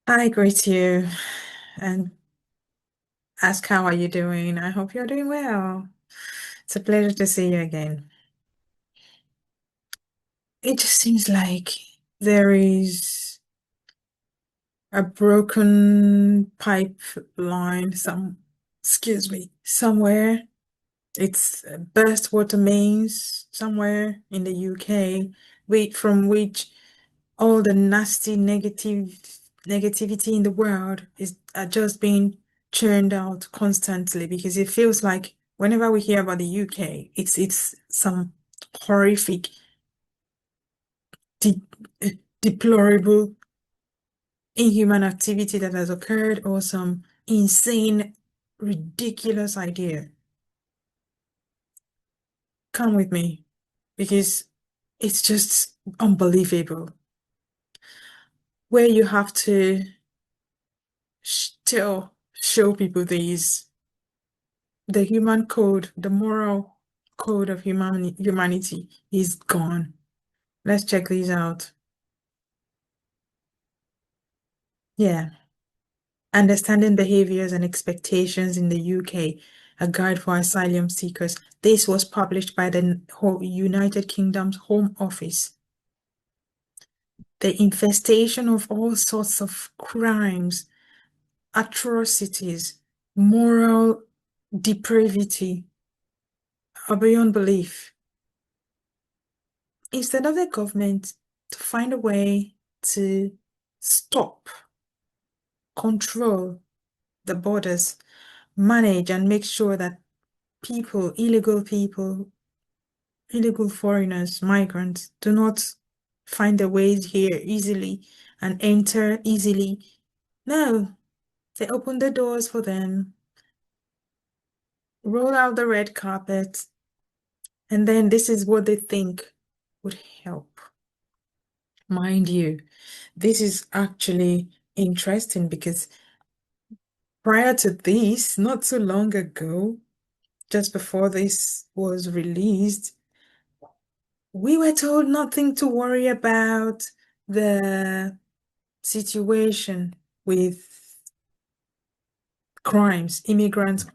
I greet you and ask how are you doing. I hope you're doing well. It's a pleasure to see you again. It just seems like there is a broken pipeline somewhere. It's burst water mains somewhere in the UK, from which all the nasty negativity in the world is are just being churned out constantly because it feels like whenever we hear about the UK, it's some horrific, de deplorable, inhuman activity that has occurred or some insane, ridiculous idea. Come with me because it's just unbelievable where you have to still show people the human code, the moral code of humanity is gone. Let's check these out. Yeah. Understanding Behaviors and Expectations in the UK, a guide for asylum seekers. This was published by the United Kingdom's Home Office. The infestation of all sorts of crimes, atrocities, moral depravity are beyond belief. Instead of the government to find a way to stop, control the borders, manage and make sure that people, illegal foreigners, migrants, do not find their ways here easily and enter easily. No, they open the doors for them, roll out the red carpet, and then this is what they think would help. Mind you, this is actually interesting because prior to this, not so long ago, just before this was released, we were told nothing to worry about the situation with crimes committed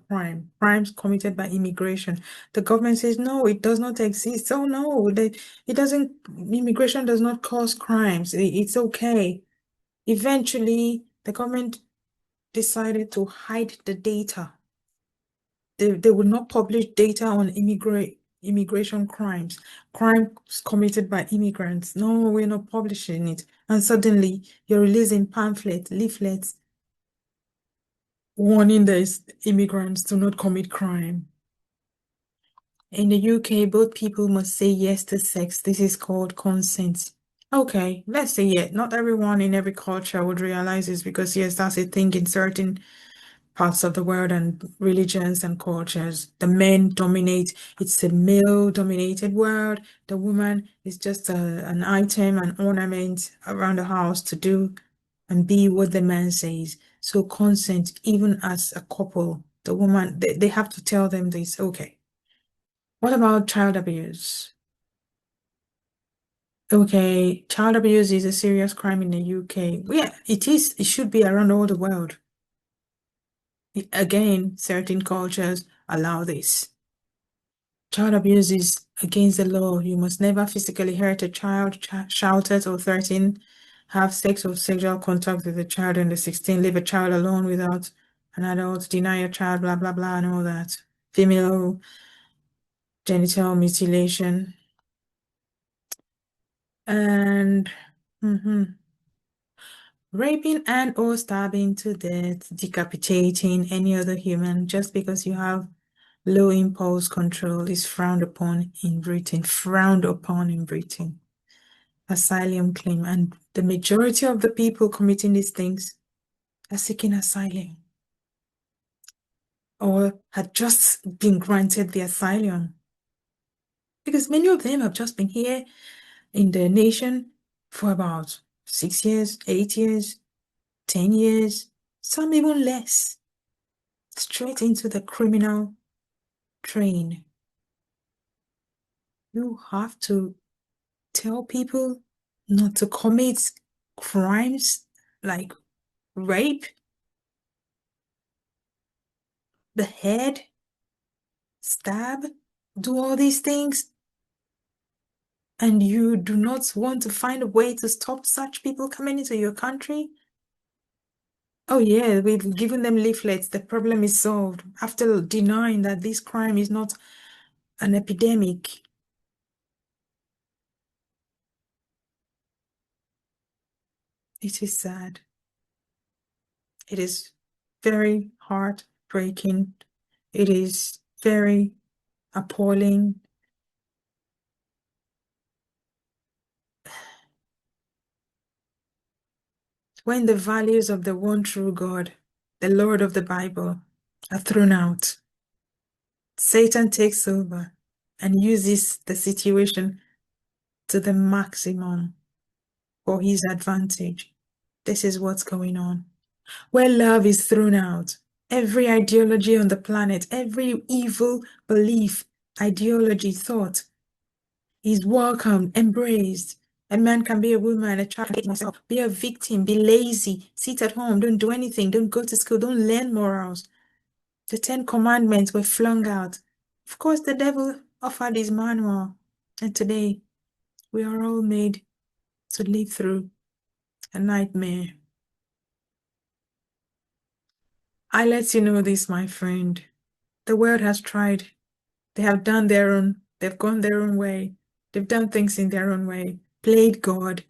by immigration. The government says, no, it does not exist. Oh, no, it doesn't, immigration does not cause crimes. It's okay. Eventually, the government decided to hide the data. They would not publish data on immigration crimes committed by immigrants. No, we're not publishing it. And suddenly you're releasing leaflets, warning these immigrants to not commit crime. In the UK, both people must say yes to sex. This is called consent. Okay, let's say yeah. Not everyone in every culture would realize this because yes, that's a thing in certain parts of the world and religions and cultures. The men dominate. It's a male-dominated world. The woman is just an item, an ornament around the house to do and be what the man says. So consent, even as a couple, the woman, they have to tell them this. Okay. What about child abuse? Okay, child abuse is a serious crime in the UK. Yeah, it is. It should be around all the world. Again, certain cultures allow this. Child abuse is against the law. You must never physically hurt a child, shout at or threaten, have sex or sexual contact with a child under 16, leave a child alone without an adult, deny a child, blah, blah, blah, and all that. Female genital mutilation. And raping and or stabbing to death, decapitating any other human just because you have low impulse control is frowned upon in Britain, frowned upon in Britain. Asylum claim, and the majority of the people committing these things are seeking asylum or had just been granted the asylum because many of them have just been here in the nation for about 6 years, 8 years, 10 years, some even less, straight into the criminal train. You have to tell people not to commit crimes like rape, behead, stab, do all these things, and you do not want to find a way to stop such people coming into your country? Oh yeah, we've given them leaflets. The problem is solved after denying that this crime is not an epidemic. It is sad. It is very heartbreaking. It is very appalling. When the values of the one true God, the Lord of the Bible, are thrown out, Satan takes over and uses the situation to the maximum for his advantage. This is what's going on. Where love is thrown out, every ideology on the planet, every evil belief, ideology, thought is welcomed, embraced. A man can be a woman, a child can be himself, be a victim, be lazy, sit at home, don't do anything, don't go to school, don't learn morals. The 10 Commandments were flung out. Of course, the devil offered his manual. And today, we are all made to live through a nightmare. I let you know this, my friend. The world has tried. They have done their own, they've gone their own way. They've done things in their own way, played God,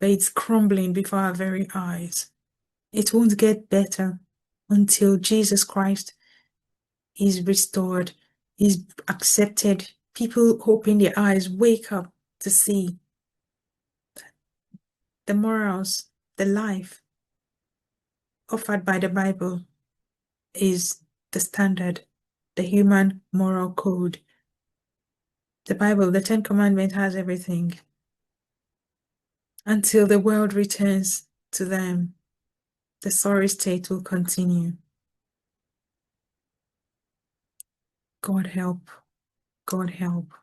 but it's crumbling before our very eyes. It won't get better until Jesus Christ is restored, is accepted. People open their eyes, wake up to see the morals, the life offered by the Bible is the standard, the human moral code. The Bible, the 10 Commandments, has everything. Until the world returns to them, the sorry state will continue. God help. God help.